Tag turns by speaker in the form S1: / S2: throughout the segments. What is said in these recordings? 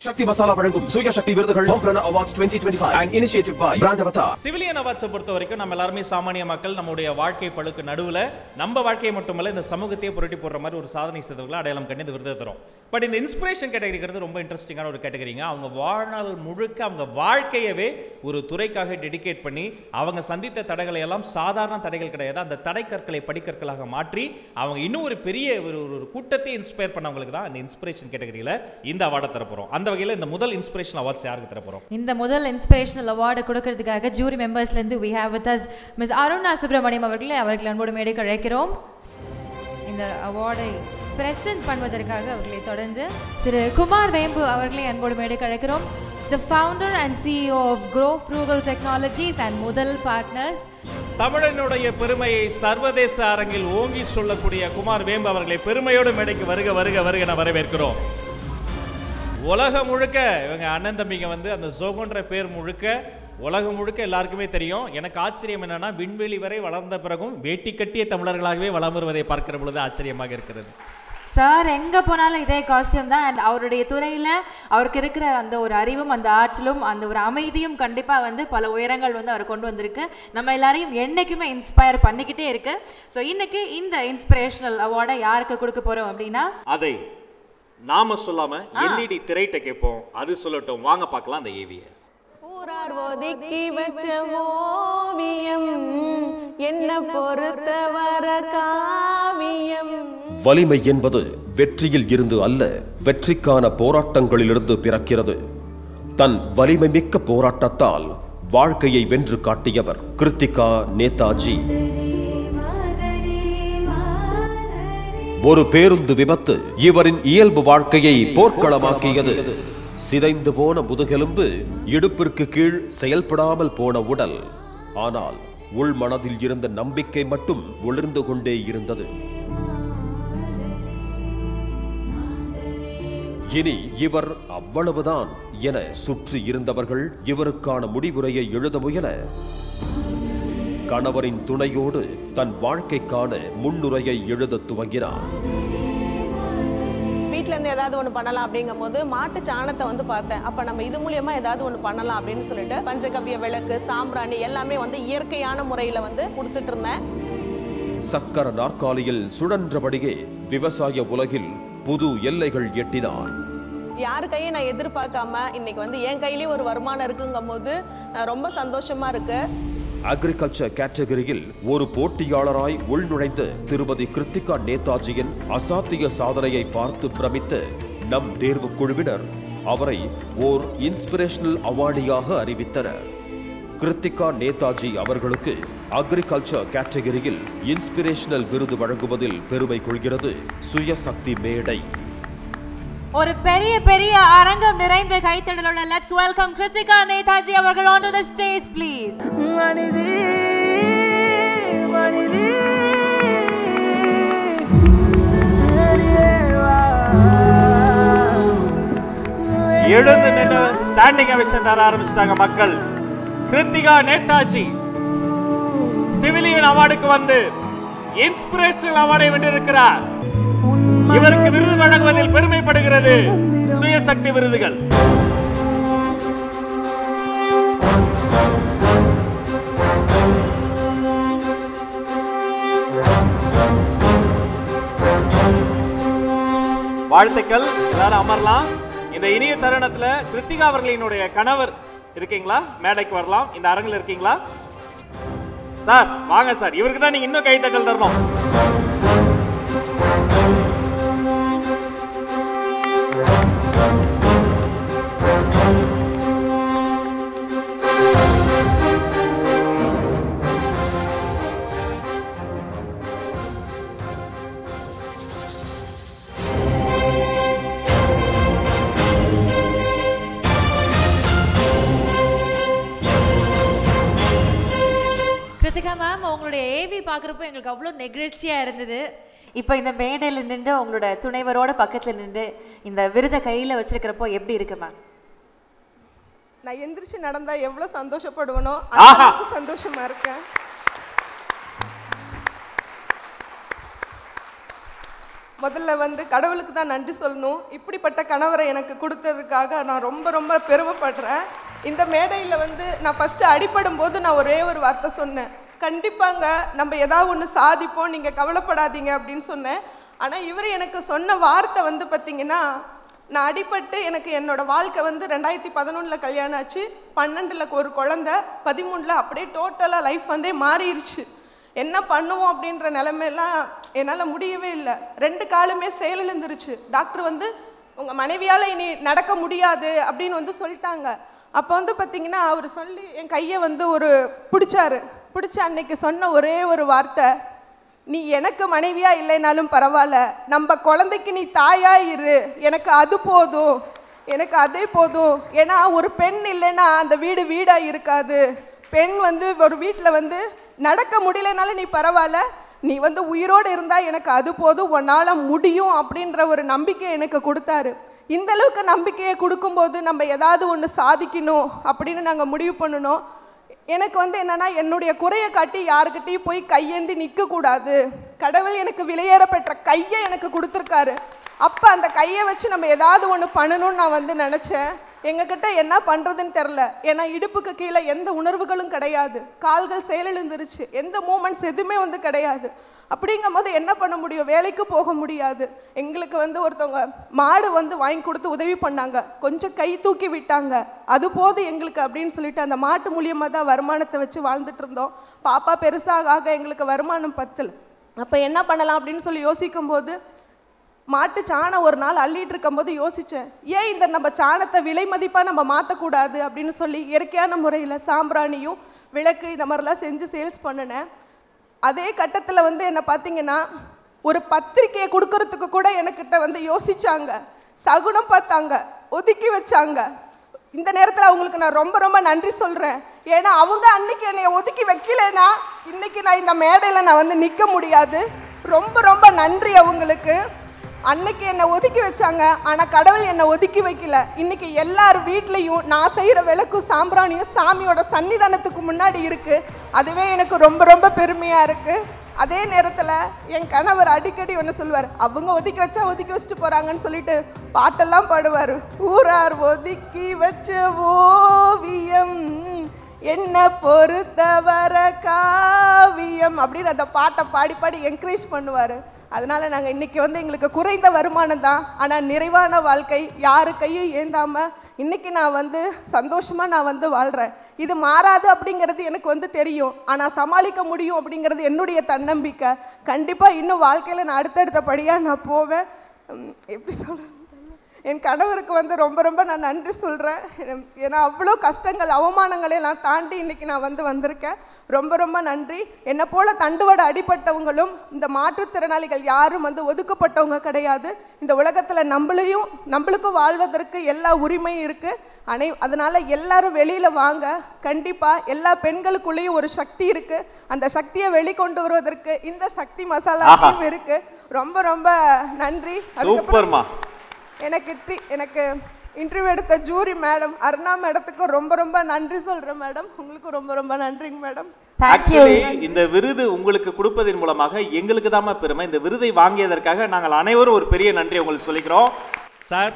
S1: Shakti Masala வழங்கும் சூர்யா சக்தி விருதுகள் Homebrand Awards 2025 and initiated by Brand Avatar.
S2: Civilian அவார்ட்ஸை பொறுத்த வரைக்கும் நம்ம எல்லாருமே சாமானிய மக்கள் நம்முடைய வாழ்க்கை பழுக்கு நடுவில் நம்ம வாழ்க்கையை மட்டுமல்ல இந்த சமூகத்தையே புரட்டி போடுற மாதிரி ஒரு சாதனை செய்தவர்களை அடையாளம் கண்டு இந்த விருதை தரும். பட் இந்த இன்ஸ்பிரேஷன் கேட்டகரிங்கிறது ரொம்ப இன்ட்ரெஸ்டிங்கான ஒரு கேட்டகரிங்க. அவங்க வாழ்நாள் முழுக்க அவங்க வாழ்க்கையவே ஒரு துறைக்காக டெடிகேட் பண்ணி அவங்க சந்தித்த தடைகளை எல்லாம் சாதாரண தடைகள் கிடையாது, அந்த தடைக்கற்களை படிக்கற்களாக மாற்றி அவங்க இன்னும் ஒரு பெரிய ஒரு கூட்டத்தை இன்ஸ்பயர் பண்ணவங்களுக்கு தான் இந்த இன்ஸ்பிரேஷன் கேட்டகரியில் இந்த அவார்டை தரப்போகிறோம். அந்த வகையில் இந்த முதல் இன்ஸ்பிரேஷனல் அவார்ட்ஸ் யாருக்கு தரப்போகிறோம்?
S3: இந்த முதல் இன்ஸ்பிரேஷனல் அவார்டை கொடுக்கறதுக்காக ஜூரி மெம்பர்ஸ்லேருந்து we have with us miss Aruna Subramaniam அவர்களை அன்போடு மேடைக்கு அழைக்கிறோம். இந்த அவார்டை பிரசன்ட் பண்ணுவதற்காக அவர்களை தொடர்ந்து திரு குமார் வேம்பு அவர்களை அன்போடு மேடைக்கு அழைக்கிறோம். The founder and CEO of Grow Frugal Technologies and முதல் partners.
S2: தமிழனுடைய பெருமையை சர்வதேச அரங்கில் ஓங்கி சொல்லக்கூடிய குமார் வேம்பு அவர்களை பெருமையோடு மேடைக்கு வருக வருக வருக என வரவேற்கிறோம். உலகம் முழுக்க இவங்க அண்ணன் தம்பிங்க அந்த ஜோகோன்ற பேர் முழுக்க உலகம் முழுக்க எல்லாருக்குமே தெரியும். எனக்கு ஆச்சரியம் என்னன்னா விண்வெளி வரை வளர்ந்த பிறகும் வேட்டி கட்டிய தமிழர்களாகவே வளம் வருவதை பார்க்கிற பொழுது ஆச்சரியமாக இருக்கிறது.
S3: சார் எங்கே போனாலும் இதே காஸ்டியூம் தான். அண்ட் அவருடைய துறையில் அவருக்கு இருக்கிற அந்த ஒரு அறிவும் அந்த ஆற்றலும் அந்த ஒரு அமைதியும் கண்டிப்பாக பல உயரங்கள் அவர் கொண்டு வந்திருக்கு. நம்ம எல்லாரையும் என்றைக்குமே இன்ஸ்பயர் பண்ணிக்கிட்டே இருக்கு. ஸோ இன்னைக்கு இந்த இன்ஸ்பிரேஷனல் அவார்டை யாருக்கு கொடுக்க போகிறோம் அப்படின்னா
S2: அதை நாம சொல்லாம எல்இடி திரைட்ட கேட்போம், அது சொல்லட்டும். வாங்க பார்க்கலாம் அந்த ஏவியை.
S4: ஊரார் ஒதுக்கி வச்ச ஓவியம் என்ன பொறுத்தவர காவியம்.
S1: வலிமை என்பது வெற்றியில் இருந்து அல்ல, வெற்றிக்கான போராட்டங்களிலிருந்து பிறக்கிறது. தன் வலிமை மிக்க போராட்டத்தால் வாழ்க்கையை வென்று காட்டியவர் கிருத்திகா நேதாஜி. ஒரு பேருந்து விபத்து இவரின் இயல்பு வாழ்க்கையை போர்க்களமாக்கியது. சிதைந்து போன முதுகெலும்பு, இடுப்பிற்கு கீழ் செயல்படாமல் போன உடல், ஆனால் உள் மனதில் இருந்த நம்பிக்கை மட்டும் ஒளிர்ந்து கொண்டே இருந்தது. இனி இவர் அவ்வளவுதான் என சுற்றி இருந்தவர்கள் இவருக்கான முடிவுரையை எழுத முயல கணவரின் துணையோடு தன் வாழ்க்கைக்கான முன்னுரையை எழுத துவங்கினார்.
S4: வீட்டுல இருந்து ஏதாவது ஒண்ணு பண்ணலாம் அப்படிங்கும் போது மாட்டு சாணத்தை பார்த்தேன். அப்ப நம்ம இது மூலியமா ஏதாவது ஒண்ணு பண்ணலாம் அப்படின்னு சொல்லிட்டு பஞ்சகவ்ய விளக்கு, சாம்பிராணி எல்லாமே இயற்கையான முறையில கொடுத்துட்டு இருந்தேன்.
S1: சக்கர நாற்காலியில் சுழன்றபடியே விவசாய உலகில் புது எல்லைகள் எட்டினார்.
S4: யாரு கையும் நான் எதிர்பார்க்காம இன்னைக்கு என் கையிலேயே ஒரு வருமானம் இருக்குங்கும் போது ரொம்ப சந்தோஷமா இருக்கு.
S1: அக்ரிகல்ச்சர் கேட்டகரியில் ஒரு போட்டியாளராய் உள்நுழைந்த திருமதி கிருத்திகா நேதாஜியின் அசாத்திய சாதனையை பார்த்து பிரமித்த நம் தேர்வு குழுவினர் அவரை ஓர் இன்ஸ்பிரேஷனல் அவார்டியாக அறிவித்தனர். கிருத்திகா நேதாஜி அவர்களுக்கு அக்ரிகல்ச்சர் கேட்டகரியில் இன்ஸ்பிரேஷனல் விருது வழங்குவதில் பெருமை கொள்கிறது சுயசக்தி மேடை.
S3: ஒரு பெரிய பெரிய அரங்கம் நிறைந்த கைத்தடலோட லெட்ஸ் வெல்கம் கிருத்திகா நேதாஜி அவர்கள் onto the stage please.
S4: மனிதி மனிதி
S2: எழுந்து நின்று ஸ்டாண்டிங் அவேஷன் தர ஆரம்பிச்சிட்டாங்க மக்கள். கிருத்திகா நேதாஜி சிவிலியன் அவார்டுக்கு இன்ஸ்பிரேஷனல் அவார்டை வென்றிருக்கிறார். இவருக்கு விருது வழங்குவதில் பெருமைப்படுகிறது சுயசக்தி விருதுகள். வாழ்த்துக்கள். எல்லாரும் அமரலாம். இந்த இனிய தருணத்துல கிருத்திகா அவர்களினுடைய கணவர் இருக்கீங்களா? மேடைக்கு வரலாம். இந்த அரங்கில் இருக்கீங்களா சார்? வாங்க சார். இவருக்கு தான் நீங்க இன்னும் கைத்தட்டல் தரணும்.
S3: கிருத்திகா மேம், உங்களுடைய ஏவி பார்க்குறப்போ எங்களுக்கு அவ்வளோ நெகிழ்ச்சியாக இருந்தது. இப்போ இந்த மேடையில் நின்று உங்களோட துணைவரோட பக்கத்தில் நின்று இந்த விருதை கையில் வச்சிருக்கிறப்போ எப்படி இருக்கு மேம்?
S4: நான் எந்திரிச்சு நடந்தா எவ்வளோ சந்தோஷப்படுவனோ அந்த அளவுக்கு சந்தோஷமா இருக்கேன்.
S5: முதல்ல வந்து கடவுளுக்கு தான் நன்றி சொல்லணும். இப்படிப்பட்ட கணவரை எனக்கு கொடுத்ததுக்காக நான் ரொம்ப ரொம்ப பெருமைப்படுறேன். இந்த மேடையில் வந்து நான் ஃபஸ்ட்டு அடிபடும் போது நான் ஒரே ஒரு வார்த்தை சொன்னேன், கண்டிப்பாங்க நம்ம ஏதாவது ஒன்று சாதிப்போம், நீங்கள் கவலைப்படாதீங்க அப்படின்னு சொன்னேன். ஆனால் இவர் எனக்கு சொன்ன வார்த்தை வந்து பார்த்திங்கன்னா, நான் அடிபட்டு எனக்கு என்னோடய வாழ்க்கை வந்து 2011 கல்யாணம் ஆச்சு, 12 ஒரு குழந்தை, 13 அப்படியே டோட்டலாக லைஃப் வந்து மாறிடுச்சு. என்ன பண்ணுவோம் அப்படின்ற நிலைமையெல்லாம் என்னால் முடியவே இல்லை. 2 காலுமே செயலிழந்துருச்சு. டாக்டர் வந்து உங்கள் மனைவியால் இனி நடக்க முடியாது அப்படின்னு வந்து சொல்லிட்டாங்க. அப்போ வந்து பார்த்திங்கன்னா அவர் சொல்லி என் கையை வந்து பிடிச்ச அன்னைக்கு சொன்ன ஒரே ஒரு வார்த்தை, நீ எனக்கு மனைவியா இல்லைனாலும் பரவாயில்ல, நம்ம குழந்தைக்கு நீ தாயா இரு, எனக்கு அது போதும், எனக்கு அதே போதும். ஏன்னா ஒரு பெண் இல்லைன்னா அந்த வீடு வீடாக இருக்காது. பெண் வந்து ஒரு வீட்டில் வந்து நடக்க முடியலனாலும் நீ பரவாயில்ல, நீ வந்து உயிரோடு இருந்தால் எனக்கு அது போதும், உன்னால் முடியும் அப்படின்ற ஒரு நம்பிக்கை எனக்கு கொடுத்தாரு. இந்த அளவுக்கு நம்பிக்கையை கொடுக்கும்போது நம்ம ஏதாவது ஒன்று சாதிக்கணும் அப்படின்னு நாங்கள் முடிவு பண்ணணும். எனக்கு வந்து என்னென்னா, என்னுடைய குறையை காட்டி யாருக்கிட்டையும் போய் கையேந்தி நிற்கக்கூடாது. கடவுள் எனக்கு விலையேற பெற்ற கையை எனக்கு கொடுத்துருக்காரு. அப்போ அந்த கையை வச்சு நம்ம ஏதாவது ஒன்று பண்ணணும்னு நான் வந்து நினச்சேன். எங்ககிட்ட என்ன பண்ணுறதுன்னு தெரில. ஏன்னா இடுப்புக்கு கீழே எந்த உணர்வுகளும் கிடையாது, கால்கள் செயலிழந்துருச்சு, எந்த மூமெண்ட்ஸ் எதுவுமே வந்து கிடையாது. அப்படிங்கும் போது என்ன பண்ண முடியும், வேலைக்கு போக முடியாது. எங்களுக்கு வந்து ஒருத்தவங்க மாடு வந்து வாங்கி கொடுத்து உதவி பண்ணாங்க, கொஞ்சம் கை தூக்கி விட்டாங்க, அது போதும் எங்களுக்கு அப்படின்னு சொல்லிட்டு அந்த மாட்டு மூலியமாக தான் வருமானத்தை வச்சு வாழ்ந்துட்டு இருந்தோம். பாப்பா பெருசாக ஆக எங்களுக்கு வருமானம் பத்தல. அப்போ என்ன பண்ணலாம் அப்படின்னு சொல்லி யோசிக்கும் போது, மாட்டு சாணம் ஒரு நாள் அள்ளிட்டு இருக்கும்போது யோசித்தேன், ஏன் இந்த நம்ம சாணத்தை விலை மதிப்பாக நம்ம மாற்றக்கூடாது அப்படின்னு சொல்லி இயற்கையான முறையில் சாம்பிராணியும் விளக்கு இந்த மாதிரிலாம் செஞ்சு சேல்ஸ் பண்ணினேன். அதே கட்டத்தில் வந்து என்னை பார்த்தீங்கன்னா, ஒரு பத்திரிக்கையை கொடுக்கறதுக்கு கூட எனக்கிட்ட வந்து யோசித்தாங்க, சகுனம் பார்த்தாங்க, ஒதுக்கி வச்சாங்க. இந்த நேரத்தில் அவங்களுக்கு நான் ரொம்ப ரொம்ப நன்றி சொல்கிறேன். ஏன்னா அவங்க அன்னைக்கு என்னை ஒதுக்கி வைக்கலைன்னா இன்னைக்கு நான் இந்த மேடையில் நான் வந்து நிற்க முடியாது. ரொம்ப ரொம்ப நன்றி அவங்களுக்கு. அன்னைக்கு என்னை ஒதுக்கி வச்சாங்க, ஆனால் கடவுள் என்னை ஒதுக்கி வைக்கல. இன்னைக்கு எல்லார் வீட்லேயும் நான் செய்கிற விளக்கும் சாம்பிராணியும் சாமியோட சன்னிதானத்துக்கு முன்னாடி இருக்குது. அதுவே எனக்கு ரொம்ப ரொம்ப பெருமையாக இருக்குது. அதே நேரத்தில் என் கணவர் அடிக்கடி ஒன்று சொல்லுவார், அவங்க ஒதுக்கி வச்சா ஒதுக்கி வச்சுட்டு போகிறாங்கன்னு சொல்லிட்டு பாட்டெல்லாம் பாடுவார். ஊரார் ஒதுக்கி வச்ச ஓவியம் என்ன பொறுத்தவர காவியம் அப்படின்னு அந்த பாட்டை பாடி பாடி என்கரேஜ் பண்ணுவார். அதனால் நாங்கள் இன்றைக்கி வந்து எங்களுக்கு குறைந்த வருமானம் தான், ஆனால் நிறைவான வாழ்க்கை, யாரு கையும் ஏந்தாமல் இன்றைக்கி நான் வந்து சந்தோஷமாக நான் வந்து வாழ்கிறேன். இது மாறாது அப்படிங்கிறது எனக்கு வந்து தெரியும், ஆனால் சமாளிக்க முடியும் அப்படிங்கிறது என்னுடைய தன்னம்பிக்கை. கண்டிப்பாக இன்னும் வாழ்க்கையில் நான் அடுத்தடுத்தபடியாக நான் போவேன். எப்படி சொல்கிறது, என் கணவருக்கு வந்து ரொம்ப ரொம்ப நான் நன்றி சொல்கிறேன். ஏன்னா அவ்வளோ கஷ்டங்கள் அவமானங்களை எல்லாம் தாண்டி இன்றைக்கி நான் வந்து வந்திருக்கேன். ரொம்ப ரொம்ப நன்றி. என்னை போல் தண்டுவட அடிப்பட்டவங்களும் இந்த மாற்றுத்திறனாளிகள் யாரும் வந்து ஒதுக்கப்பட்டவங்க கிடையாது. இந்த உலகத்தில் நம்மளுக்கும் வாழ்வதற்கு எல்லா உரிமையும் இருக்குது. அதனால் எல்லாரும் வெளியில் வாங்க. கண்டிப்பாக எல்லா பெண்களுக்குள்ளேயும் ஒரு சக்தி இருக்குது. அந்த சக்தியை வெளிக்கொண்டு வருவதற்கு இந்த சக்தி மசாலா இருக்குது. ரொம்ப ரொம்ப நன்றி. அதுக்கப்புறம் எனக்கு இன்டர்வியூ எடுத்த ஜூரி மேடம் அருணா மேடத்துக்கு ரொம்ப ரொம்ப நன்றி சொல்கிறேன் மேடம். உங்களுக்கு ரொம்ப ரொம்ப நன்றிங்க மேடம்.
S2: ஆக்சுவலி இந்த விருது உங்களுக்கு கொடுப்பதன் மூலமாக எங்களுக்கு தான் பெருமை. இந்த விருதை வாங்கியதற்காக நாங்கள் அனைவரும் ஒரு பெரிய நன்றி உங்களுக்கு சொல்லிக்கிறோம். சார்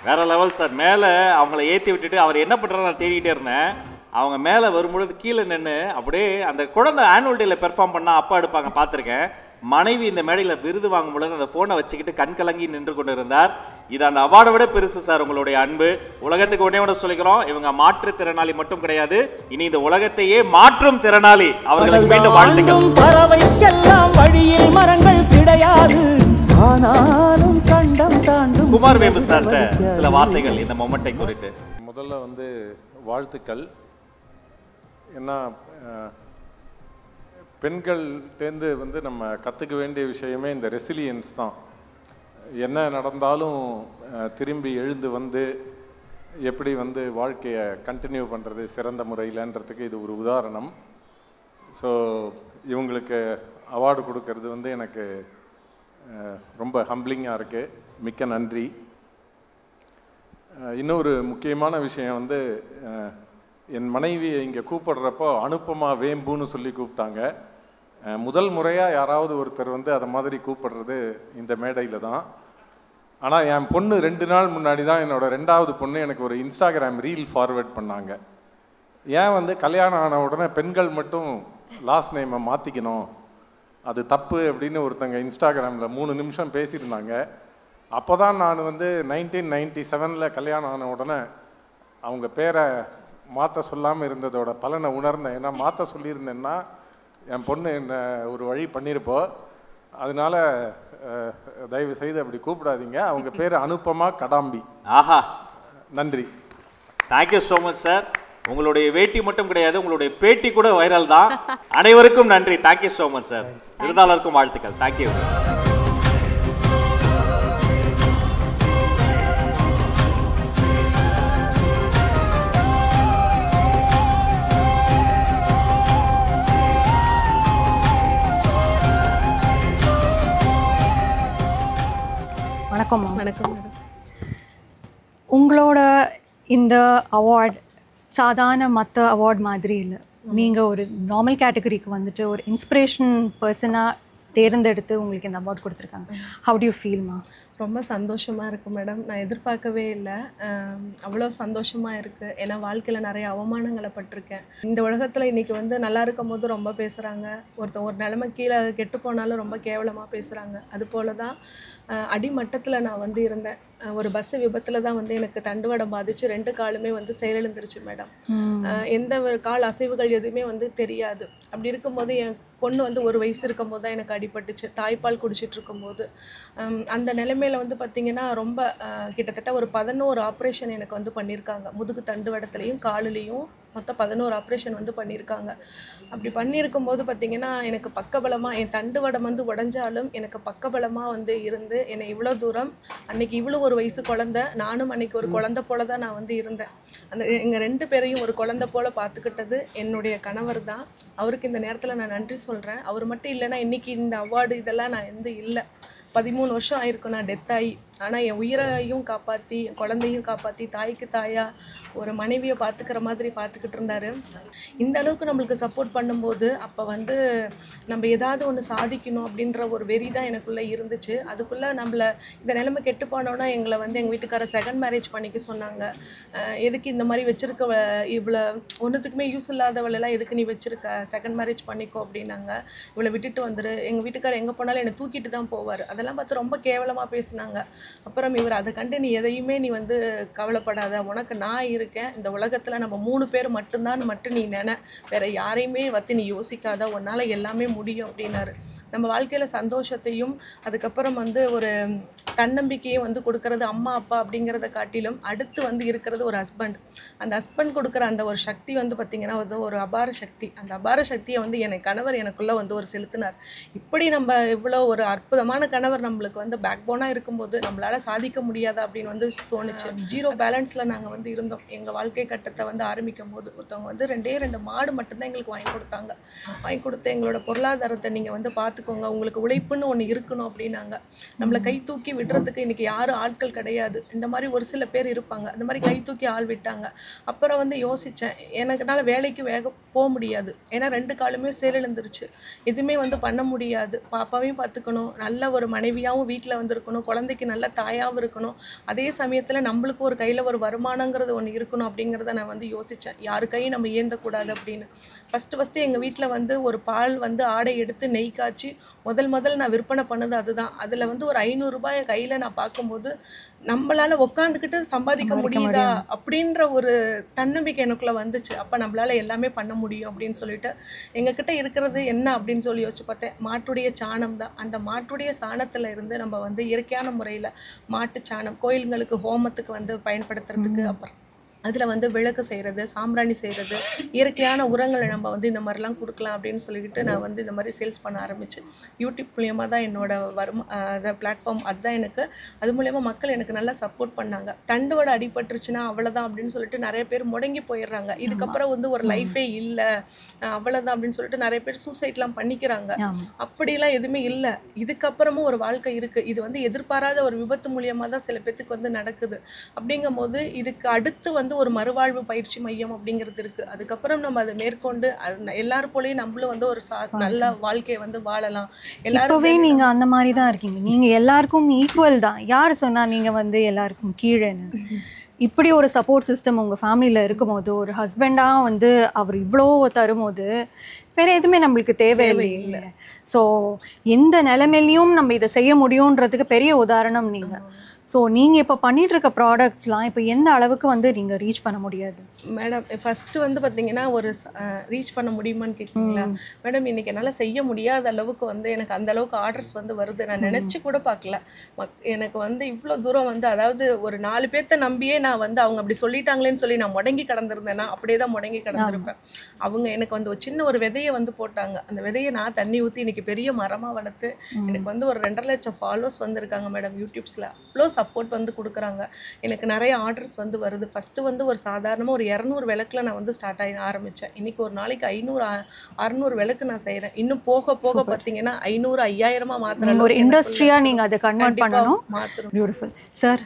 S2: வேற லெவல் சார். மேலே அவங்கள ஏற்றி விட்டுட்டு அவர் என்ன பண்ணுறாரு நான் தேடிக்கிட்டே இருந்தேன். அவங்க மேலே வரும்பொழுது கீழே நின்று அப்படியே அந்த குழந்தை ஆனுவல் டேல பெர்ஃபார்ம் பண்ணால் அப்பா எடுப்பாங்க பார்த்துருக்கேன். மனைவி இந்த மேடையில் விருது வாங்கும் பொழுது அந்த ஃபோனை வச்சுக்கிட்டு கண் கலங்கி நின்று கொண்டு இருந்தார். இது அந்த அவார்டை விட பெருசு சார் உங்களுடைய அன்பு. உலகத்துக்கு ஒன்னே ஒன்று சொல்லிக்கிறோம், இவங்க மாற்றுத்திறனாளி மட்டும் கிடையாது, இனி இந்த உலகத்தையே மாற்றும் திறனாளி. அவர்களுக்கு மீண்டும் வாழ்த்துக்கள். பறவைக்கெல்லாம் வழியில் மரங்கள் கிடையாது, ஆனாலும் கண்டம் தாண்டும். குமார் வேம்பு சார் சில வார்த்தைகள் இந்த மொமெண்டை குறித்து.
S6: முதல்ல வந்து வாழ்த்துக்கள். ஏன்னா பெண்கள்டேந்து வந்து நம்ம கற்றுக்க வேண்டிய விஷயமே இந்த ரெசிலியன்ஸ் தான். என்ன நடந்தாலும் திரும்பி எழுந்து வந்து எப்படி வந்து வாழ்க்கையை கண்டினியூ பண்ணுறது சிறந்த முறையிலன்றதுக்கு இது ஒரு உதாரணம். ஸோ இவங்களுக்கு அவார்டு கொடுக்கறது வந்து எனக்கு ரொம்ப ஹம்பிளிங்காக இருக்குது. மிக்க நன்றி. இன்னொரு முக்கியமான விஷயம் வந்து என் மனைவியை இங்கே கூப்பிடுறப்போ அனுப்பமா வேம்புன்னு சொல்லி கூப்பிட்டாங்க. முதல் முறையாக யாராவது ஒருத்தர் வந்து அதை மாதிரி கூப்பிடுறது இந்த மேடையில் தான். ஆனால் என் பொண்ணு 2 நாள் முன்னாடி தான் என்னோடய 2வது பொண்ணு எனக்கு ஒரு இன்ஸ்டாகிராம் ரீல் ஃபார்வேர்ட் பண்ணாங்க. ஏன் வந்து கல்யாணம் ஆன உடனே பெண்கள் மட்டும் லாஸ்ட் நேமை மாற்றிக்கணும், அது தப்பு அப்படின்னு ஒருத்தங்க இன்ஸ்டாகிராமில் 3 நிமிஷம் பேசியிருந்தாங்க. அப்போ தான் நான் வந்து 1997 கல்யாணம் ஆன உடனே அவங்க பேரை மாற்ற சொல்லாமல் இருந்ததோட பலனை உணர்ந்தேன். ஏன்னா மாற்ற சொல்லியிருந்தேன்னா என் பொண்ணு என்னை ஒரு வழி பண்ணியிருப்போம். அதனால தயவு செய்து அப்படி கூப்பிடாதீங்க. அவங்க பேர் அனுப்பமா கடாம்பி.
S2: ஆஹா,
S6: நன்றி.
S2: Thank you so much sir. உங்களுடைய வேட்டி மட்டும் கிடையாது, உங்களுடைய பேட்டி கூட வைரல் தான். அனைவருக்கும் நன்றி. Thank you so much sir. விருதாளருக்கும் வாழ்த்துக்கள். தேங்க்யூ.
S7: வணக்கம்.
S4: வணக்கம் மேடம்.
S7: உங்களோட இந்த அவார்ட் சாதாரண மற்ற அவார்ட் மாதிரி இல்லை. நீங்கள் ஒரு நார்மல் கேட்டகரிக்கு வந்துட்டு ஒரு இன்ஸ்பிரேஷன் பர்சனாக தேர்ந்தெடுத்து உங்களுக்கு இந்த அவார்ட் கொடுத்துருக்காங்க. ஹவு டு யூ ஃபீல்மா?
S4: ரொம்ப சந்தோஷமாக இருக்குது மேடம். நான் எதிர்பார்க்கவே இல்லை. அவ்வளோ சந்தோஷமாக இருக்குது. ஏன்னா வாழ்க்கையில் நிறைய அவமானங்களை பட்டிருக்கேன். இந்த உலகத்தில் இன்றைக்கி வந்து நல்லா இருக்கும் போது ரொம்ப பேசுகிறாங்க, ஒரு நிலைமை கீழே கெட்டு போனாலும் ரொம்ப கேவலமாக பேசுகிறாங்க. அதுபோல் தான் அடிமட்டத்தில் நான் வந்து இருந்தேன். ஒரு பஸ்ஸு விபத்தில் தான் வந்து எனக்கு தண்டுவடம் பாதிச்சு 2 காலுமே வந்து செயலிழந்துருச்சு மேடம். எந்த ஒரு கால் அசைவுகள் எதுவுமே வந்து தெரியாது. அப்படி இருக்கும்போது என் பொண்ணு வந்து 1 வயசு இருக்கும் போது தான் எனக்கு அடிபட்டுச்சு, தாய்ப்பால் குடிச்சிட்டு இருக்கும்போது. அந்த நிலைமையில் வந்து பார்த்திங்கன்னா ரொம்ப கிட்டத்தட்ட ஒரு 11 ஆப்ரேஷன் எனக்கு வந்து பண்ணியிருக்காங்க. முதுகு தண்டுவடத்துலேயும் காலுலேயும் மொத்தம் 11 ஆப்ரேஷன் வந்து பண்ணியிருக்காங்க. அப்படி பண்ணியிருக்கும்போது பார்த்திங்கன்னா எனக்கு பக்கபலமாக என் தண்டுவடம் வந்து உடஞ்சாலும் எனக்கு பக்கபலமாக வந்து இருந்து என்னை இவ்வளோ தூரம் அன்றைக்கி இவ்வளோ 1 வயசு குழந்தை, நானும் அன்றைக்கி ஒரு குழந்தை போல தான் நான் வந்து இருந்தேன். அந்த எங்கள் 2 பேரையும் ஒரு குழந்தை போல் பார்த்துக்கிட்டது என்னுடைய கணவர் தான். அவருக்கு இந்த நேரத்தில் நான் நன்றி சொல்கிறேன். அவர் மட்டும் இல்லைன்னா இன்றைக்கி இந்த அவார்டு இதெல்லாம் நான் வந்து இல்லை. 13 வருஷம் ஆயிருக்கும் நான் டெத் ஆகி. ஆனால் என் உயிரையும் காப்பாற்றி என் குழந்தையும் காப்பாற்றி தாய்க்கு தாயாக ஒரு மனைவியை பார்த்துக்கிற மாதிரி பார்த்துக்கிட்டு இருந்தார். இந்த அளவுக்கு நம்மளுக்கு சப்போர்ட் பண்ணும்போது அப்போ வந்து நம்ம ஏதாவது ஒன்று சாதிக்கணும் அப்படின்ற ஒரு வெறி தான் எனக்குள்ளே இருந்துச்சு. அதுக்குள்ளே நம்மளை இந்த நிலைமை கெட்டு போனோன்னா எங்களை வந்து எங்கள் வீட்டுக்கார செகண்ட் மேரேஜ் பண்ணிக்க சொன்னாங்க. எதுக்கு இந்த மாதிரி வச்சுருக்க, இவ்வளோ ஒன்றுத்துக்குமே யூஸ் இல்லாதவளெல்லாம் எதுக்கு நீ வச்சுருக்க, செகண்ட் மேரேஜ் பண்ணிக்கோ அப்படின்னாங்க. இவளை விட்டுட்டு வந்துரு, எங்கள் வீட்டுக்காரர் எங்கே போனாலும் என்னை தூக்கிட்டு தான் போவார். அதெல்லாம் பார்த்து ரொம்ப கேவலமாக பேசினாங்க. அப்புறம் இவர் அதை கண்டு நீ எதையுமே நீ வந்து கவலைப்படாத, உனக்கு நான் இருக்கேன், இந்த உலகத்தில் நம்ம 3 பேர் மட்டும்தான் மட்டும் நீ வேறு யாரையுமே பற்றி நீ யோசிக்காத, உன்னால் எல்லாமே முடியும் அப்படின்னாரு. நம்ம வாழ்க்கையில் சந்தோஷத்தையும் அதுக்கப்புறம் வந்து ஒரு தன்னம்பிக்கையும் வந்து கொடுக்கறது அம்மா அப்பா அப்படிங்கிறத காட்டிலும் அடுத்து வந்து இருக்கிறது ஒரு ஹஸ்பண்ட். அந்த ஹஸ்பண்ட் கொடுக்குற அந்த ஒரு சக்தி வந்து பார்த்திங்கன்னா வந்து ஒரு அபார சக்தி. அந்த அபார சக்தியை வந்து என் கணவர் எனக்குள்ளே வந்து ஒரு செலுத்தினார். இப்படி நம்ம இவ்வளோ ஒரு அற்புதமான கணவர் நம்மளுக்கு வந்து பேக் போனாக இருக்கும்போது நம்மளால் சாதிக்க முடியாதா அப்படின்னு வந்து தோணுச்சு. 0 பேலன்ஸில் நாங்கள் வந்து இருந்தோம். எங்கள் வாழ்க்கை கட்டத்தை வந்து ஆரம்பிக்கும் போது ஒருத்தவங்க வந்து 2 மாடு மட்டும்தான் எங்களுக்கு வாங்கி கொடுத்தாங்க. வாங்கி கொடுத்து எங்களோட பொருளாதாரத்தை நீங்கள் வந்து பார்த்துக்கோங்க, உங்களுக்கு உழைப்புன்னு ஒன்று இருக்கணும் அப்படின்னாங்க. நம்மளை கை தூக்கி விடுறதுக்கு இன்றைக்கி யாரும் ஆட்கள் கிடையாது. இந்த மாதிரி ஒரு சில பேர் இருப்பாங்க. அந்த மாதிரி கை தூக்கி ஆள் விட்டாங்க. அப்புறம் வந்து யோசித்தேன், எனக்குனால வேலைக்கு போக முடியாது. ஏன்னா 2 காலுமே செயலிழந்துருச்சு. எதுவுமே வந்து பண்ண முடியாது. பாப்பாவையும் பார்த்துக்கணும், நல்ல ஒரு மனைவியாகவும் வீட்டில் வந்து இருக்கணும், குழந்தைக்கு நல்ல தாயாகவும் இருக்கணும். அதே சமயத்தில் நம்மளுக்கு ஒரு கையில் ஒரு வருமானங்கிறது ஒன்று இருக்கணும் அப்படிங்கிறத நான் வந்து யோசித்தேன். யாரு கையும் நம்ம ஏந்தக்கூடாது அப்படின்னு. ஃபஸ்ட்டு எங்கள் வீட்டில் வந்து ஒரு பால் வந்து ஆடை எடுத்து நெய் காய்ச்சி முதல் நான் விற்பனை பண்ணது அதுதான். அதில் வந்து ஒரு 500 ரூபாயை கையில் நான் பார்க்கும்போது நம்மளால் உட்காந்துக்கிட்டு சம்பாதிக்க முடியுதா அப்படின்ற ஒரு தன்னம்பிக்கை எனக்குள்ளே வந்துச்சு. அப்போ நம்மளால் எல்லாமே பண்ண முடியும் அப்படின்னு சொல்லிட்டு எங்ககிட்ட இருக்கிறது என்ன அப்படின்னு சொல்லி யோசிச்சு பார்த்தேன். மாட்டுடைய சாணம் தான். அந்த மாட்டுடைய சாணத்தில் இருந்து நம்ம வந்து இயற்கையான முறையில் மாட்டு சாணம் கோயில்களுக்கு ஹோமத்துக்கு வந்து பயன்படுத்துறதுக்கு, அப்புறம் அதில் வந்து விளக்கு செய்கிறது, சாம்பிராணி செய்கிறது, இயற்கையான உரங்களை நம்ம வந்து இந்த மாதிரிலாம் கொடுக்கலாம் அப்படின்னு சொல்லிக்கிட்டு நான் வந்து இந்த மாதிரி சேல்ஸ் பண்ண ஆரம்பிச்சு. யூடியூப் மூலியமாக தான் என்னோட பிளாட்ஃபார்ம் அதுதான் எனக்கு. அது மூலயமா மக்கள் எனக்கு நல்லா சப்போர்ட் பண்ணாங்க. தண்டுவடை அடிபட்டுருச்சுன்னா அவ்வளோதான் அப்படின்னு சொல்லிட்டு நிறைய பேர் முடங்கி போயிடுறாங்க. இதுக்கப்புறம் வந்து ஒரு லைஃபே இல்லை, அவ்வளோதான் அப்படின்னு சொல்லிட்டு நிறைய பேர் சூசைட்லாம் பண்ணிக்கிறாங்க. அப்படிலாம் எதுவுமே இல்லை. இதுக்கப்புறமும் ஒரு வாழ்க்கை இருக்குது. இது வந்து எதிர்பாராத ஒரு விபத்து மூலியமாக தான் சில பேத்துக்கு வந்து நடக்குது. அப்படிங்கும் போது இதுக்கு அடுத்து வந்து ஒரு மறுவாழ்வு பயிற்சி மையம் அப்படிங்கிறது இருக்குது. அதுக்கப்புறம் நம்ம அதை மேற்கொண்டு எல்லாரும் போலயும் நம்மளும் வந்து ஒரு நல்ல வாழ்க்கையை வந்து வாழலாம்.
S7: இப்போவே நீங்கள் அந்த மாதிரி தான் இருக்கீங்க. நீங்கள் எல்லாருக்கும் ஈக்குவல் தான். யார் சொன்னால் நீங்கள் வந்து எல்லாருக்கும் கீழேன்னு? இப்படி ஒரு சப்போர்ட் சிஸ்டம் உங்கள் ஃபேமிலியில் இருக்கும்போது, ஒரு ஹஸ்பண்டாக வந்து அவர் இவ்வளோ தரும்போது வேறு எதுவுமே நம்மளுக்கு தேவையில்லை. ஸோ எந்த நிலைமையிலையும் நம்ம இதை செய்ய முடியுன்றதுக்கு பெரிய உதாரணம் நீங்கள். ஸோ நீங்கள் இப்போ பண்ணிகிட்ருக்க ப்ராடக்ட்ஸ்லாம் இப்போ எந்த அளவுக்கு வந்து நீங்கள் ரீச் பண்ண முடியாது?
S4: மேடம் ஃபஸ்ட்டு வந்து பார்த்தீங்கன்னா ஒரு ரீச் பண்ண முடியுமான்னு கேட்குறீங்களா மேடம்? இன்றைக்கி என்னால் செய்ய முடியாத அளவுக்கு வந்து எனக்கு அந்த அளவுக்கு ஆர்டர்ஸ் வந்து வருது. நான் நினச்சி கூட பார்க்கல. எனக்கு வந்து இவ்வளோ தூரம் வந்து, அதாவது ஒரு 4 பேர்த்த நம்பியே நான் வந்து அவங்க அப்படி சொல்லிட்டாங்களேன்னு சொல்லி நான் முடங்கி கிடந்திருந்தேன்னா அப்படியே தான் முடங்கி கிடந்திருப்பேன். அவங்க எனக்கு வந்து ஒரு சின்ன ஒரு விதையை வந்து போட்டாங்க. அந்த விதையை நான் தண்ணி ஊற்றி இன்றைக்கி பெரிய மரமாக வளர்த்து எனக்கு வந்து ஒரு 2.5 லட்சம் ஃபாலோவர்ஸ் வந்திருக்காங்க மேடம் யூடியூப்ஸில். அவ்வளோ சப்போர்ட் வந்து கொடுக்குறாங்க. எனக்கு நிறைய ஆர்டர்ஸ் வந்து வருது. ஃபஸ்ட்டு வந்து ஒரு சாதாரணமாக ஒரு 200 விளக்கில் நான் வந்து ஸ்டார்ட் ஆரம்பித்தேன். இன்றைக்கி ஒரு நாளைக்கு 500-600 விளக்கு நான் செய்கிறேன். இன்னும் போக போக பார்த்தீங்கன்னா 500-5000 மாத்திரம்
S7: ஒரு இண்டஸ்ட்ரியாக நீங்கள் அதை கன்வெர்ட் பண்ணணும்.
S4: மாத்திரம்.
S7: Beautiful sir.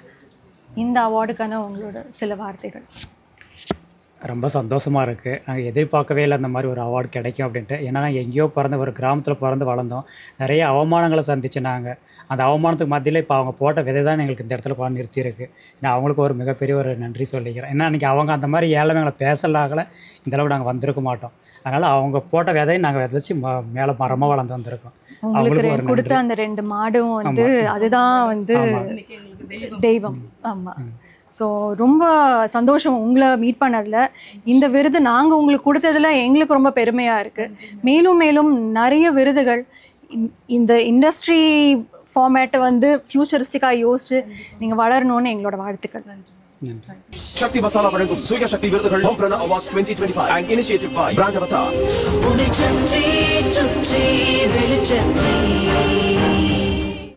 S7: இந்த அவார்டுக்கான உங்களோட சில வார்த்தைகள்.
S8: ரொம்ப சந்தோஷமாக இருக்குது. நாங்கள் எதிர்பார்க்கவே இல்லை அந்த மாதிரி ஒரு அவார்டு கிடைக்கும் அப்படின்ட்டு. ஏன்னா நாங்கள் எங்கேயோ ஒரு கிராமத்தில் பிறந்து வளர்ந்தோம். நிறைய அவமானங்களை சந்திச்சு நாங்கள் அந்த அவமானத்துக்கு மத்தியில் இப்போ அவங்க போட்ட விதை தான் எங்களுக்கு இந்த இடத்துல கொண்டு நிறுத்தியிருக்கு. நான் அவங்களுக்கு ஒரு மிகப்பெரிய ஒரு நன்றி சொல்லிக்கிறேன். ஏன்னா அன்றைக்கி அவங்க அந்த மாதிரி ஏழைமைகளை பேசலாகல இந்தளவுக்கு நாங்கள் வந்திருக்க மாட்டோம். அதனால் அவங்க போட்ட விதையை நாங்கள் விதைச்சி மேலே மரமாக வளர்ந்து வந்திருக்கோம்.
S7: அவங்களுக்கு கொடுத்த அந்த 2 மாடும் வந்து அதுதான் வந்து தெய்வம். ஆமாம். ஸோ ரொம்ப சந்தோஷம் உங்களை மீட் பண்ணதில். இந்த விருது நாங்கள் உங்களுக்கு கொடுத்ததில் எங்களுக்கு ரொம்ப பெருமையாக இருக்குது. மேலும் மேலும் நிறைய விருதுகள் இந்த இண்டஸ்ட்ரி ஃபார்மேட்டை வந்து ஃபியூச்சரிஸ்டிக்காக யோசிச்சு நீங்கள் வளரணும்னு எங்களோட வாழ்த்துக்கள்.
S1: சக்தி மசாலா வழங்கும் சூர்யா சக்தி விருதுகள் ஹோம்ரன் awards 2025 and initiated by Brand Avatar.